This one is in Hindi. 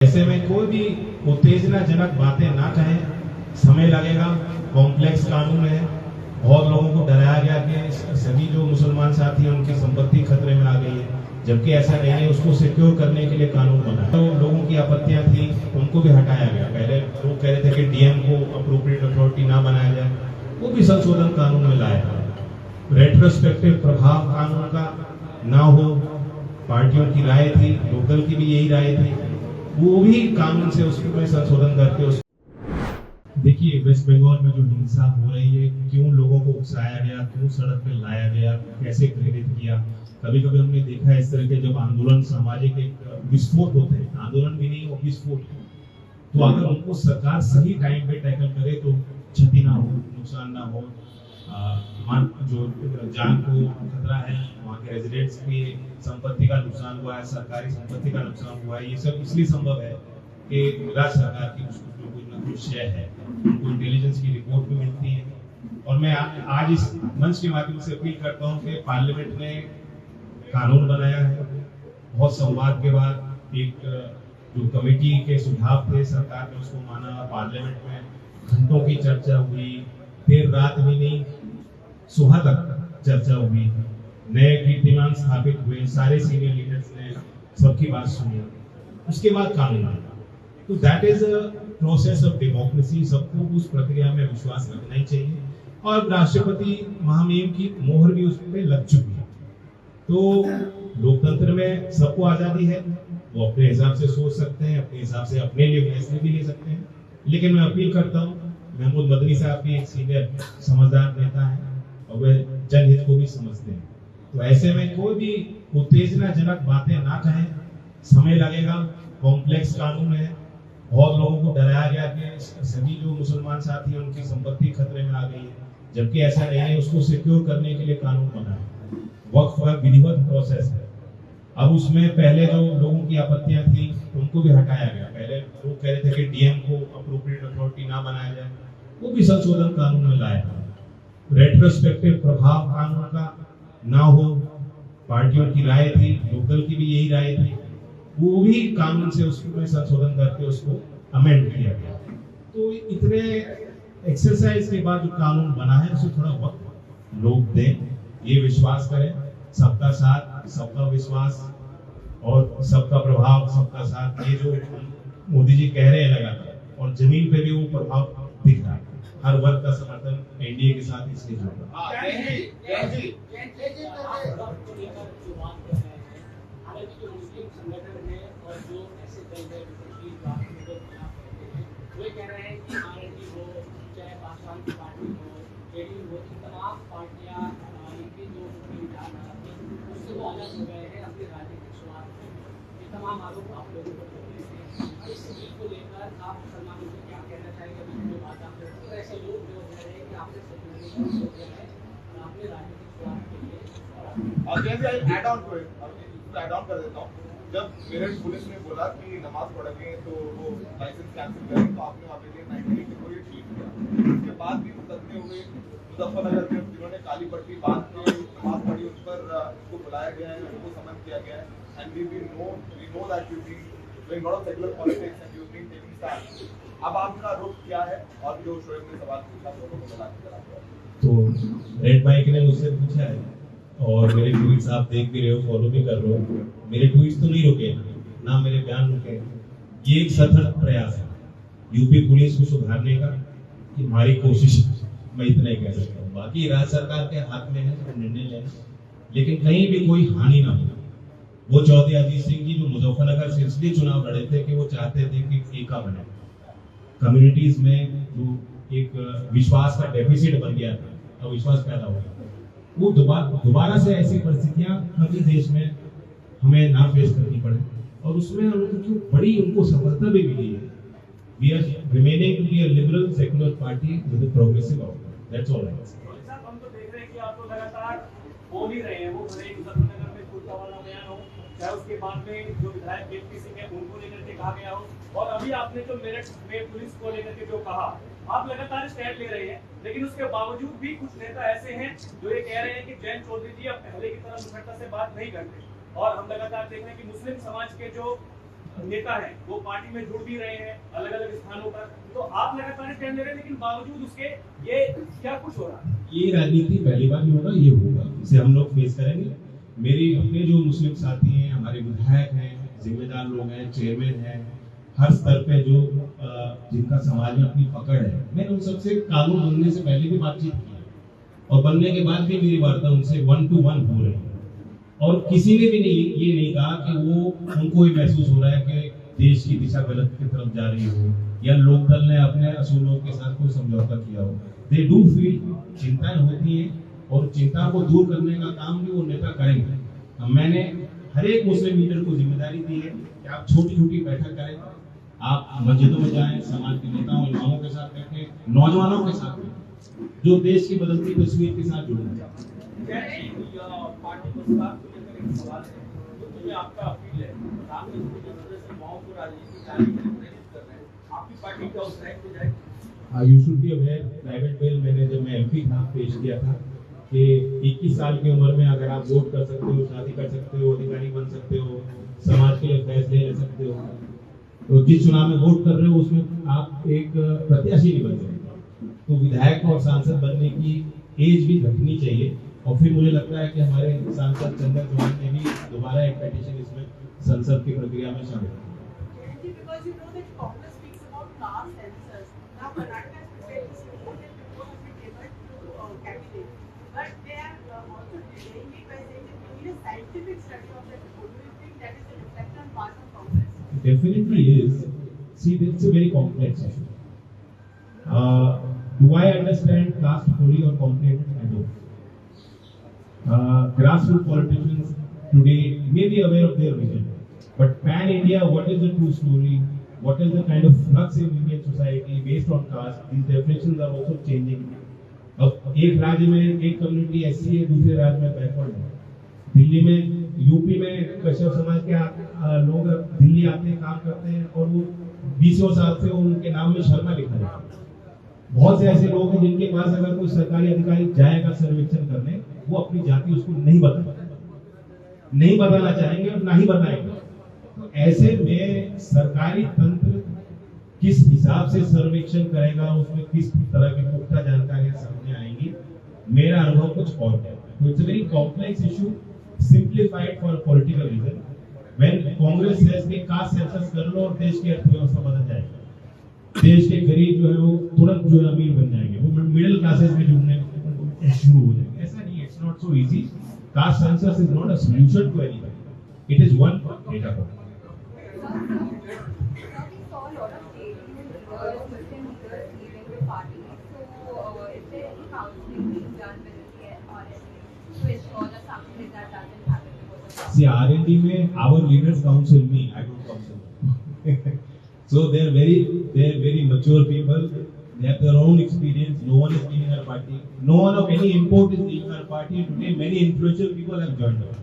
ऐसे में कोई भी उत्तेजनाजनक बातें ना कहें, समय लगेगा। कॉम्प्लेक्स कानून है, बहुत लोगों को डराया गया कि सभी जो मुसलमान साथी हैं उनकी संपत्ति खतरे में आ गई है, जबकि ऐसा नहीं है। उसको सिक्योर करने के लिए कानून बना है। तो लोगों की आपत्तियां थी, उनको भी हटाया गया। पहले लोग कह रहे थे कि डीएम को अप्रोप्रिएट अथॉरिटी ना बनाया जाए, वो भी संशोधन कानून में लाया गया। रेट्रोस्पेक्टिव प्रभाव कानून का ना हो, पार्टियों की राय थी, लोकल की भी यही राय थी, वो भी कानून से उसमें संशोधन करके उस देखिए वेस्ट बंगाल में जो हिंसा हो रही है, क्यों लोगों को उकसाया गया, क्यों सड़क पे लाया गया, कैसे प्रेरित किया। कभी कभी हमने देखा इस तरह के जब आंदोलन सामाजिक एक विस्फोट होते हैं, आंदोलन भी नहीं वो विस्फोट, तो अगर उनको सरकार सही टाइम पे टैकल करे तो क्षति ना हो, नुकसान ना हो, जो जान को खतरा है, वहाँ के रेजिडेंट्स की संपत्ति का नुकसान हुआ है, सरकारी संपत्ति का नुकसान हुआ है, ये सब इसलिए संभव है कि राज्य सरकार की उसको कुछ ना कुछ शेयर है, उनको इंटेलिजेंस की रिपोर्ट भी मिलती है। और मैं आज इस मंच के माध्यम से अपील करता हूँ कि पार्लियामेंट ने कानून बनाया है, बहुत संवाद के बाद एक जो कमेटी के सुझाव थे, सरकार ने उसको माना, पार्लियामेंट में घंटों की चर्चा हुई, देर रात भी नहीं सुबह तक चर्चा हुई, नए कीर्तिमान स्थापित हुए, सारे सीनियर लीडर्स ने सबकी बात सुनी, उसके बाद कानून आया। तो that is a process of democracy. सबको उस प्रक्रिया में विश्वास रखना ही चाहिए, और राष्ट्रपति महामहिम की मोहर भी उस पर लग चुकी है। तो लोकतंत्र में सबको आजादी है, वो अपने हिसाब से सोच सकते हैं, अपने हिसाब से अपने लिए फैसले भी ले सकते हैं। लेकिन मैं अपील करता हूँ, महमूद मदनी साहब भी एक सीनियर समझदार नेता है और वे जनहित को भी समझते हैं, तो ऐसे में कोई भी उत्तेजनाजनक बातें ना कहें, समय लगेगा। कॉम्प्लेक्स कानून है, बहुत लोगों को डराया गया कि सभी जो मुसलमान साथी हैं उनकी संपत्ति खतरे में आ गई है, जबकि ऐसा नहीं है। उसको सिक्योर करने के लिए कानून बना है। वक्फ का विधिवत प्रोसेस है। अब उसमें पहले जो लोगों की आपत्तियां थी उनको भी हटाया गया। पहले लोग कह रहे थे कि डीएम को अप्रोप्रिएट अथॉरिटी ना बनाया जाए, वो भी संशोधन कानून में लाया गया। रेट्रोस्पेक्टिव प्रभाव कानून का ना हो, पार्टियों की राय थी, लोकल की भी यही राय थी, वो भी कानून से उसमें संशोधन करके उसको अमेंड किया गया। तो इतने एक्सरसाइज के बाद जो कानून बना है उसे थोड़ा वक्त लोग दें, ये विश्वास करें, सबका साथ, सबका विश्वास और सबका प्रभाव, सबका साथ, ये जो मोदी जी कह रहे हैं लगातार, और जमीन पे भी वो प्रभाव दिख रहा है। हर वर्ग का समर्थन एनडीए के साथ इसलिए होगा। तमाम आरोप आप लोगों को इस चीज को लेकर आप मुसलमानों को क्या कहना चाहेंगे? अभी जो बात आप लोग ऐसे लोग जो कह रहे हैं कि आपने सेक्युलरिज्म है, आपने राजनीतिक स्वार्थ के लिए ऐड ऑन कर देता हूँ। जब मेरठ पुलिस ने बोला कि नमाज पढ़ेंगे तो वो लाइसेंस कैंसिल करें, तो आपने वहाँ पे 1980 को ये ठीक किया। उसके बाद भी मुकदमे हुए, मुजफ्फरनगर में जिन्होंने काली पट्टी बांध के नमाज पढ़ी उस पर उसको बुलाया गया है, उनको समन किया गया है। And we know that you've been doing a lot of secular politics and you've been taking stands. अब आपका रुख क्या है? और जो शोएब ने सवाल पूछा दोनों को मिला के जरा। तो रेड माइक ने मुझसे पूछा है, और मेरे ट्वीट्स आप देख भी रहे हो, फॉलो भी कर रहे हो। मेरे ट्वीट्स तो नहीं रुके, ना मेरे बयान रुके। ये एक सतत प्रयास है यूपी पुलिस को सुधारने का, कि हमारी कोशिश, मैं इतना ही कह सकता हूँ। बाकी राज्य सरकार के हाथ में है निर्णय लेना, लेकिन कहीं भी कोई हानि ना हो। वो चौधरी अजीत सिंह जी जो मुजफ्फरनगर से इसलिए चुनाव लड़े थे कि वो चाहते थे कि एका बने, कम्युनिटीज में जो एक विश्वास का डेफिसिट बन गया था, अब विश्वास पैदा हो गया, वो दोबारा से ऐसी परिस्थितियां कभी देश में हमें ना फेस करनी पड़े, और उसमें उनको बड़ी उनको सफलता भी मिली है। We are remaining to be a liberal secular party with a progressive outlook, that's all. हम तो देख रहे हैं कि आप तो लगातार बोल ही रहे हैं, वो भले ही मुजफ्फरनगर में कुर्ता वाला बयान हो, चाहे उसके बाद में जो विधायक केपी सिंह है उनको लेकर के कहा गया हो, और अभी आपने जो मेरठ में पुलिस को लेकर के जो कहा, आप लगातार स्टैंड ले रहे हैं, लेकिन उसके बावजूद भी कुछ नेता ऐसे हैं जो ये कह रहे हैं कि जयंत चौधरी जी अब पहले की तरह मुखरता से बात नहीं करते, और हम लगातार देख रहे हैं कि मुस्लिम समाज के जो नेता हैं वो पार्टी में जुड़ भी रहे हैं अलग अलग स्थानों पर, तो आप लगातार स्टैंड ले रहे हैं, लेकिन बावजूद उसके ये क्या कुछ हो रहा है? ये राजनीति पहली बार नहीं होगा, ये होगा, इसे हम लोग फेस करेंगे। मेरे अपने जो मुस्लिम साथी हैं, हमारे विधायक हैं, जिम्मेदार लोग हैं, चेयरमैन हैं, हर स्तर पे जो जिनका समाज में अपनी पकड़ है, मैंने उन सबसे कानून बनने से पहले भी बातचीत की है और बनने के बाद भी मेरी वार्ता उनसे 1 to 1 हो रही है। और किसी ने भी ये नहीं कहा कि वो उनको ये महसूस हो रहा है कि देश की दिशा गलत की तरफ जा रही हो या लोकदल ने अपने असूलों के साथ कोई समझौता किया हो। दे डू फील, चिंताएं होती हैं और चिंता को दूर करने का काम भी वो नेता करेंगे। मैंने हर एक मुस्लिम लीडर को जिम्मेदारी दी है कि आप छोटी छोटी बैठक करें, आप मस्जिदों में जाएं, समाज के नेताओं इमामों के साथ बैठें, नौजवानों के साथ बैठें, जो देश की बदलती तस्वीर के साथ जुड़ना चाहते हैं। पार्टी को लेकर एक सवाल है, तो आपका अपील है, आपने सदस्य युवाओं को राजनीति कार्य के लिए प्रेरित कर रहे हैं, आपकी पार्टी क्या उस ट्रैक पे जाएगी? You should be aware, private bill मैंने जब मैं एमपी था पेश किया था कि 21 साल की उम्र में अगर आप वोट कर सकते हो, शादी कर सकते हो, अधिकारी बन सकते हो, समाज के लिए फैसले ले सकते हो, तो जिस चुनाव में वोट कर रहे हो उसमें आप एक प्रत्याशी नहीं बन सकते। तो विधायक और सांसद बनने की एज भी घटनी चाहिए। और फिर मुझे लगता है कि हमारे सांसद चंदन चौहान ने भी दोबारा एक पिटीशन इसमें संसद की प्रक्रिया में शामिल किया। Because you know that Congress speaks about caste census. Now Karnataka has prepared this report and people have been able to candidate. But they are also delaying it by saying that we need a scientific study of that report. Do you think that is a reflection on part of Congress? Definitely is. See, it's a very complex issue. Do I understand caste fully or completely? I don't. Grassroots politicians today may be aware of their vision, but pan-India, what is the true story? What is the kind of flux in Indian society based on caste? These definitions are also changing. अब एक राज्य में एक कम्युनिटी ऐसी है, दूसरे राज्य में बैकवर्ड है। दिल्ली में, यूपी में कश्यप समाज के लोग दिल्ली आते हैं, काम करते हैं और वो 20 साल से उनके नाम में शर्मा लिखा है। बहुत से ऐसे लोग हैं जिनके पास अगर कोई सरकारी अधिकारी जाएगा सर्वेक्षण करने, वो अपनी जाति उसको नहीं बताना चाहेंगे और ना ही बताएंगे। तो ऐसे में सरकारी तंत्र किस हिसाब से सर्वेक्षण करेगा, उसमें किस तरह की पुख्ता जानकारियां सामने आएंगी, मेरा अनुभव कुछ और है। तो it's a very complex issue, simplified for political reason. When Congress says कि कास्ट सेंसस कर लो और देश की अर्थव्यवस्था बदल जाएगी, देश के गरीब जो है वो तुरंत जो है अमीर बन जाएंगे, वो मिडिल क्लासेस में जुड़ने शुरू हो जाएंगे। ऐसा नहीं है, it's not so easy. Caste census is not a solution to anything, it is one data point. See, R&D में our leaders counsel me, I don't counsel. So they are very mature people. They have their own experience. No one is leading our party. No one of any import is leading our party. Today, many influential people have joined us.